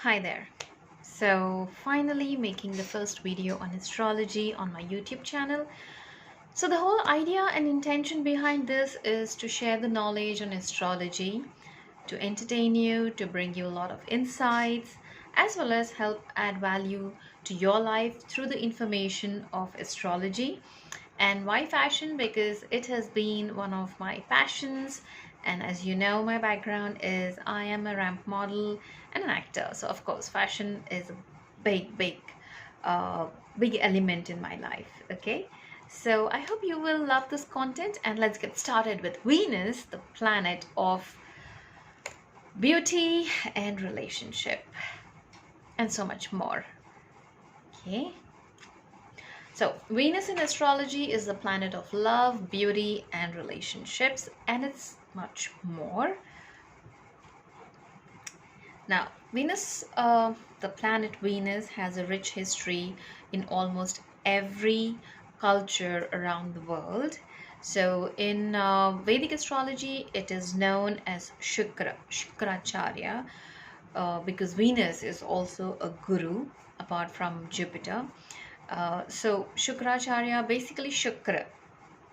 Hi there. So, finally making the first video on astrology on my YouTube channel. So, the whole idea and intention behind this is to share the knowledge on astrology, to entertain you, to bring you a lot of insights, as well as help add value to your life through the information of astrology. And why fashion? Because it has been one of my passions. And as you know, my background is I am a ramp model and an actor. So, of course, fashion is a big, big, uh, big element in my life. Okay. So, I hope you will love this content. And let's get started with Venus, the planet of beauty and relationship, and so much more. Okay. So, Venus in astrology is the planet of love, beauty, and relationships, and it's much more. Now, the planet Venus, has a rich history in almost every culture around the world. So, in Vedic astrology, it is known as Shukracharya, because Venus is also a guru apart from Jupiter. So Shukracharya, basically Shukra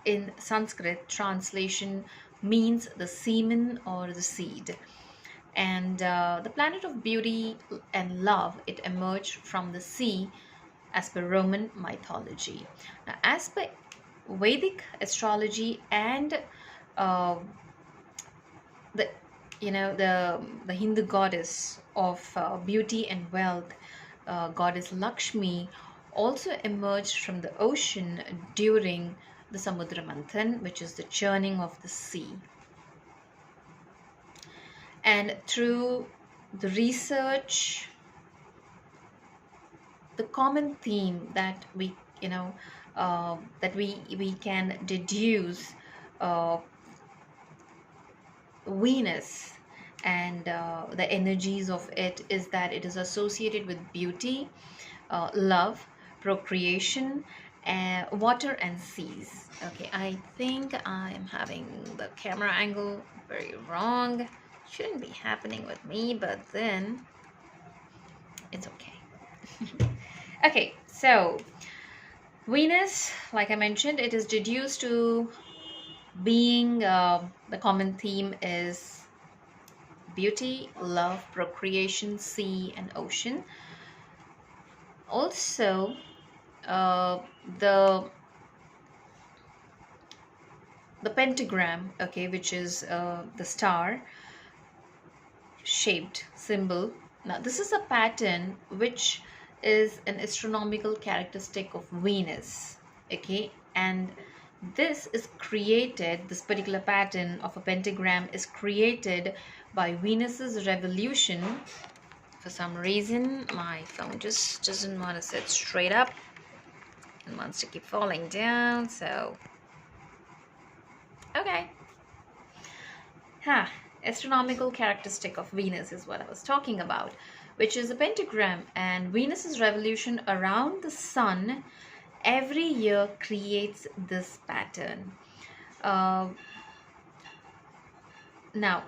in Sanskrit translation means the semen or the seed. And the planet of beauty and love, it emerged from the sea as per Roman mythology. Now, as per Vedic astrology and uh, the the Hindu goddess of beauty and wealth, goddess Lakshmi, also emerged from the ocean during the Samudra Manthan, which is the churning of the sea. And through the research, the common theme that we can deduce uh, Venus and the energies of it is that it is associated with beauty, love, procreation, water, and seas. Okay, I think I am having the camera angle very wrong. Shouldn't be happening with me, but then it's okay. Okay, so Venus, like I mentioned, it is deduced to being the common theme is beauty, love, procreation, sea, and ocean. Also, uh, the the pentagram, okay, which is the star shaped symbol. Now, this is a pattern which is an astronomical characteristic of Venus, okay, and this particular pattern of a pentagram is created by Venus's revolution. For some reason, my phone just doesn't want to sit straight up and wants to keep falling down, so okay. Astronomical characteristic of Venus is what I was talking about, which is a pentagram, and Venus's revolution around the sun every year creates this pattern. Uh, Now,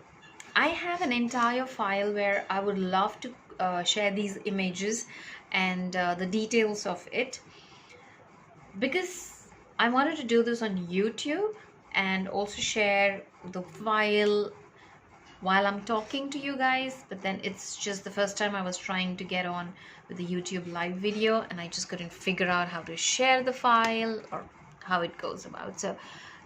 I have an entire file where I would love to share these images and the details of it, because I wanted to do this on YouTube and also share the file while I'm talking to you guys, but then it's just the first time I was trying to get on with the YouTube live video and I just couldn't figure out how to share the file or how it goes about. So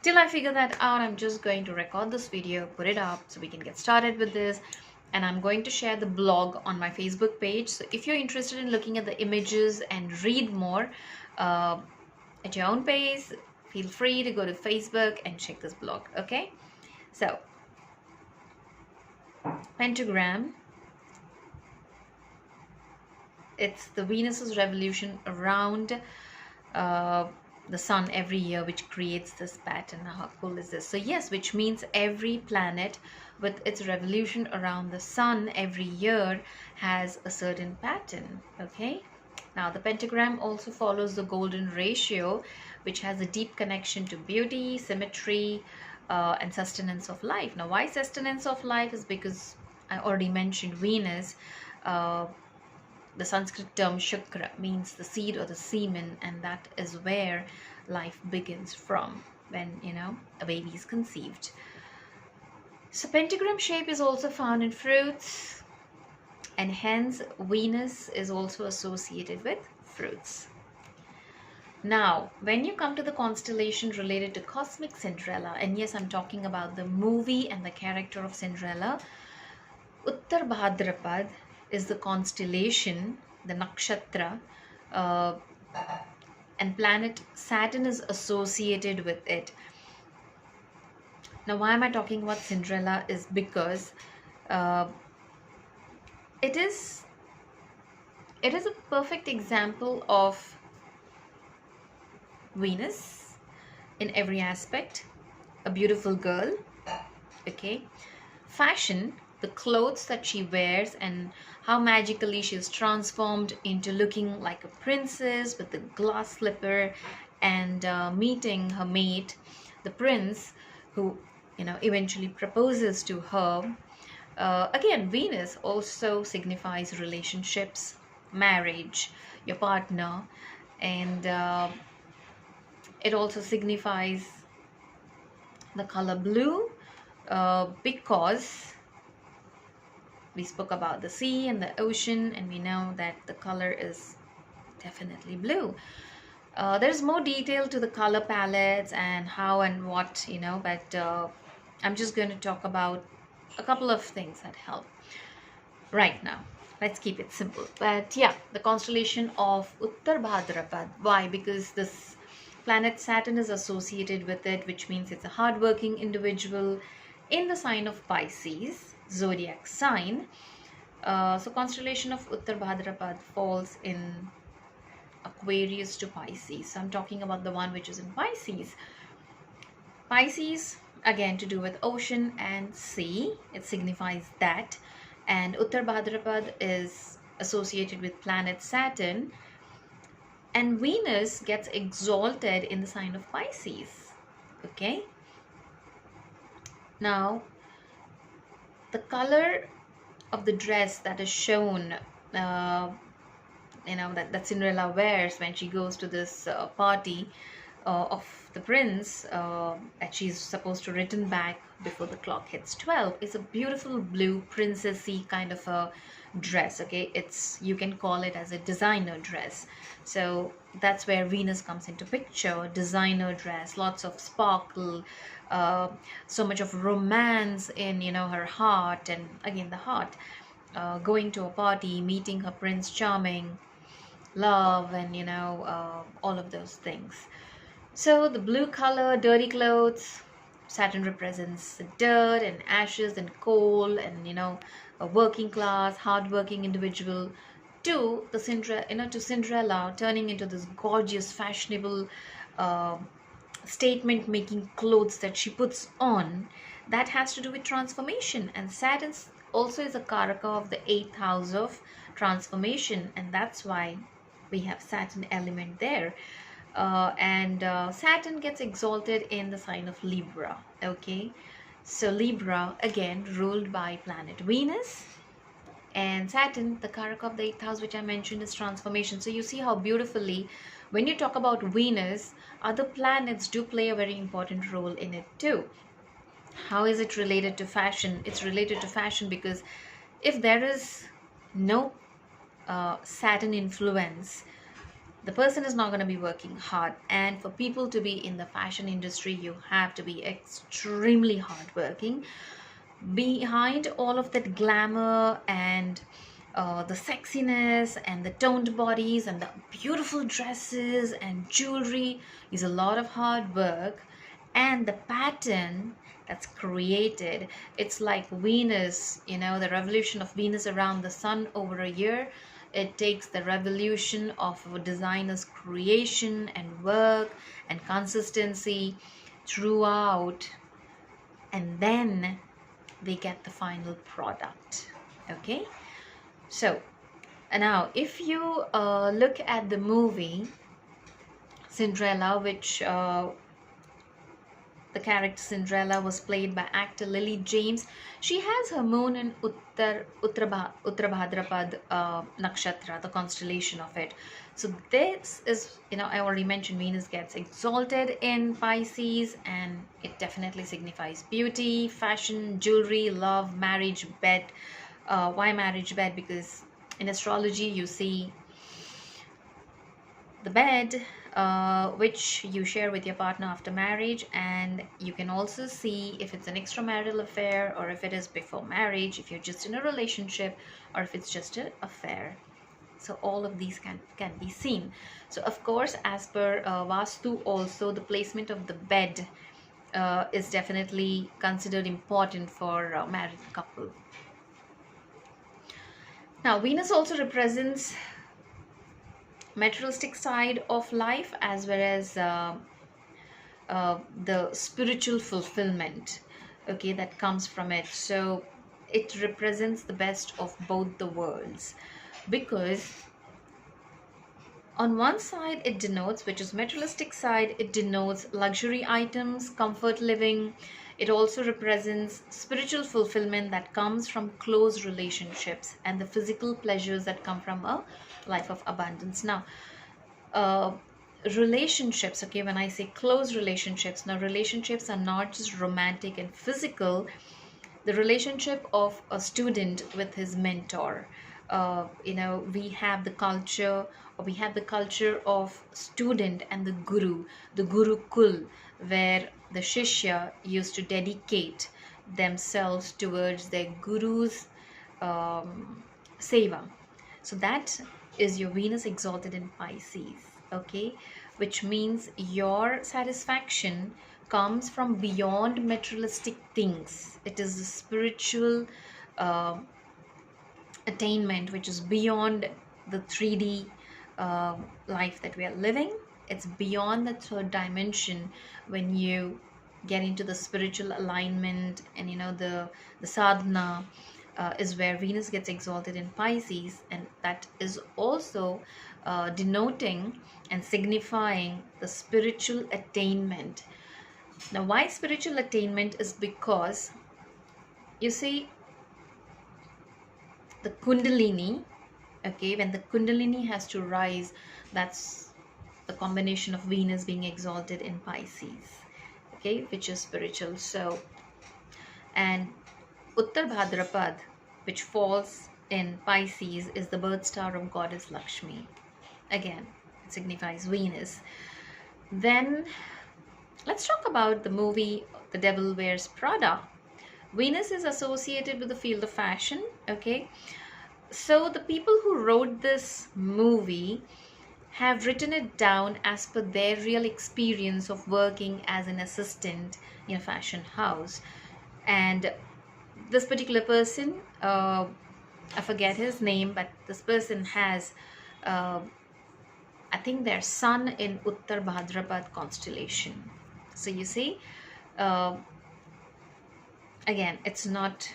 till I figure that out, I'm just going to record this video, put it up so we can get started with this, and I'm going to share the blog on my Facebook page. So if you're interested in looking at the images and read more at your own pace, feel free to go to Facebook and check this blog. Okay, so pentagram, it's the Venus's revolution around the sun every year, which creates this pattern. Now, how cool is this? So yes, which means every planet with its revolution around the sun every year has a certain pattern. Okay, now the pentagram also follows the golden ratio, which has a deep connection to beauty, symmetry, and sustenance of life. Now, why sustenance of life is because I already mentioned Venus Uh, the Sanskrit term Shukra means the seed or the semen, and that is where life begins from, when a baby is conceived. So pentagram shape is also found in fruits, and hence Venus is also associated with fruits. Now, when you come to the constellation related to cosmic Cinderella, and yes, I'm talking about the movie and the character of Cinderella, Uttar Bhadrapad is the constellation, the nakshatra, uh, and planet Saturn is associated with it. Now, why am I talking about Cinderella? Is because uh, it is a perfect example of Venus in every aspect. A beautiful girl, okay, fashion, the clothes that she wears, and how magically she is transformed into looking like a princess with the glass slipper, and meeting her mate, the prince, who eventually proposes to her. Again, Venus also signifies relationships, marriage, your partner, and it also signifies the color blue, because we spoke about the sea and the ocean, and we know that the color is definitely blue. There's more detail to the color palettes and how and what, but I'm just going to talk about a couple of things that help right now. Let's keep it simple. But yeah, the constellation of Uttar Bhadrapad. Why? Because this planet Saturn is associated with it, which means it's a hardworking individual in the sign of Pisces, zodiac sign. So constellation of Uttar Bhadrapad falls in Aquarius to Pisces. So I'm talking about the one which is in Pisces. Pisces, again, to do with ocean and sea. It signifies that. And Uttar Bhadrapad is associated with planet Saturn. And Venus gets exalted in the sign of Pisces. Okay. Now, the color of the dress that is shown, that Cinderella wears when she goes to this party of the prince, that she's supposed to return back before the clock hits 12, is a beautiful blue princessy kind of a dress. Okay, you can call it as a designer dress. So that's where Venus comes into picture. Designer dress, lots of sparkle, so much of romance in her heart, and again the heart, going to a party, meeting her prince charming, love, and all of those things. So the blue color, dirty clothes, Saturn represents dirt and ashes and coal, and a working class, hardworking individual, to the Cinderella turning into this gorgeous, fashionable, uh, statement-making clothes that she puts on. That has to do with transformation, and Saturn also is a karaka of the 8th house of transformation, and that's why we have Saturn element there. And Saturn gets exalted in the sign of Libra. Okay, so Libra, again ruled by planet Venus, and Saturn, the karaka of the 8th house, which I mentioned, is transformation. So you see how beautifully, when you talk about Venus, other planets do play a very important role in it too. How is it related to fashion? It's related to fashion because if there is no Saturn influence, the person is not going to be working hard. And for people to be in the fashion industry, you have to be extremely hardworking. Behind all of that glamour and the sexiness and the toned bodies and the beautiful dresses and jewelry is a lot of hard work. And the pattern that's created, it's like Venus, the revolution of Venus around the sun over a year. It takes the revolution of a designer's creation and work and consistency throughout, and then they get the final product. Okay, so now if you look at the movie Cinderella, which The character Cinderella was played by actor Lily James. She has her moon in Uttarabhadrapad nakshatra, the constellation of it. So this is, I already mentioned Venus gets exalted in Pisces, and it definitely signifies beauty, fashion, jewelry, love, marriage, bed. Why marriage bed? Because in astrology you see the bed, which you share with your partner after marriage, and you can also see if it's an extramarital affair or if it is before marriage, if you're just in a relationship, or if it's just an affair. So all of these can be seen. So of course, as per Vastu, also the placement of the bed is definitely considered important for a married couple. Now Venus also represents materialistic side of life, as well as the spiritual fulfillment, okay, that comes from it. So it represents the best of both the worlds, because on one side it denotes, which is materialistic side, it denotes luxury items, comfort living. It also represents spiritual fulfillment that comes from close relationships and the physical pleasures that come from a life of abundance. Now uh, relationships, okay, when I say close relationships, now relationships are not just romantic and physical. The relationship of a student with his mentor, we have the culture, or we have the culture of student and the gurukul, where the shishya used to dedicate themselves towards their guru's seva. So that is your Venus exalted in Pisces, okay, which means your satisfaction comes from beyond materialistic things. It is the spiritual uh, attainment which is beyond the 3D life that we are living. It's beyond the third dimension. When you get into the spiritual alignment, and the sadhana is where Venus gets exalted in Pisces, and that is also denoting and signifying the spiritual attainment. Now why spiritual attainment is because, you see, the kundalini, okay, when the kundalini has to rise, that's the combination of Venus being exalted in Pisces, okay, which is spiritual. So, and Uttar Bhadrapad, which falls in Pisces, is the birth star of goddess Lakshmi. Again, it signifies Venus. Then let's talk about the movie The Devil Wears Prada. Venus is associated with the field of fashion, okay. So the people who wrote this movie have written it down as per their real experience of working as an assistant in a fashion house. And this particular person, I forget his name, but this person has, I think, their sun in Uttar Bhadrapad constellation. So you see, uh, again, it's not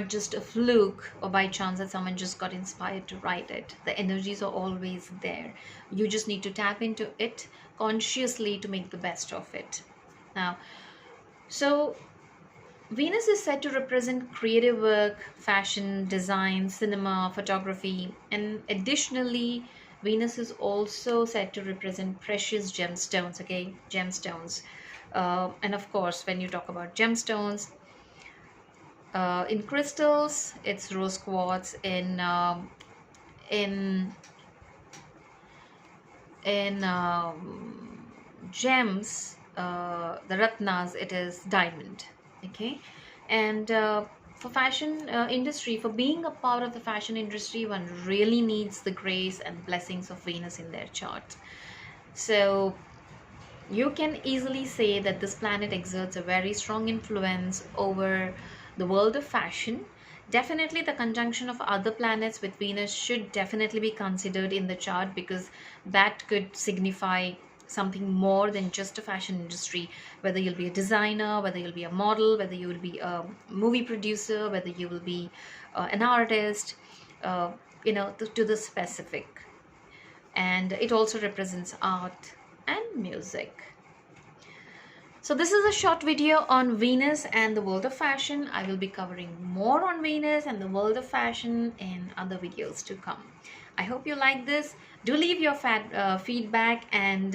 just a fluke or by chance that someone just got inspired to write it. The energies are always there. You just need to tap into it consciously to make the best of it. Now, so Venus is said to represent creative work, fashion, design, cinema, photography, and additionally, Venus is also said to represent precious gemstones, okay? Gemstones. And of course, when you talk about gemstones, in crystals, it's rose quartz. In gems, the ratnas, it is diamond, okay. And for fashion industry, for being a part of the fashion industry, one really needs the grace and blessings of Venus in their chart. So you can easily say that this planet exerts a very strong influence over the world of fashion. Definitely, the conjunction of other planets with Venus should definitely be considered in the chart, because that could signify something more than just a fashion industry. Whether you'll be a designer, whether you'll be a model, whether you will be a movie producer, whether you will be an artist, to the specific. And it also represents art and music. So this is a short video on Venus and the world of fashion. I will be covering more on Venus and the world of fashion in other videos to come. I hope you like this. Do leave your feedback and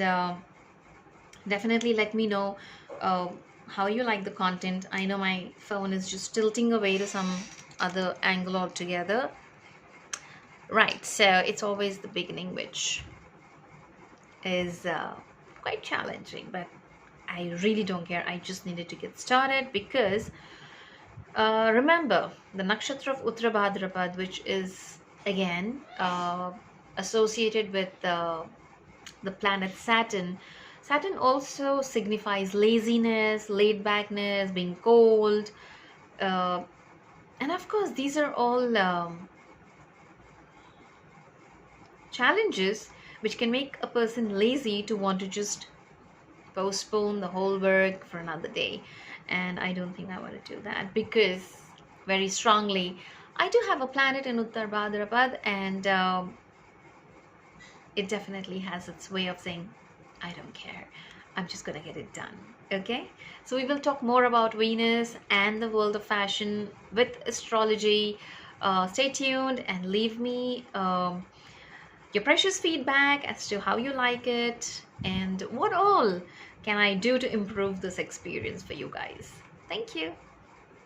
definitely let me know uh, how you like the content. I know my phone is just tilting away to some other angle altogether. Right, so it's always the beginning which is quite challenging, but I really don't care. I just needed to get started because remember the nakshatra of Uttara Bhadrapad, which is again associated with the planet Saturn. Saturn also signifies laziness, laid backness, being cold, uh, and of course, these are all challenges which can make a person lazy to want to just postpone the whole work for another day. And I don't think I want to do that because very strongly I do have a planet in Uttar Bhadrapad, and it definitely has its way of saying, I don't care, I'm just gonna get it done. Okay, so we will talk more about Venus and the world of fashion with astrology. Stay tuned and leave me your precious feedback as to how you like it and what all can I do to improve this experience for you guys. Thank you.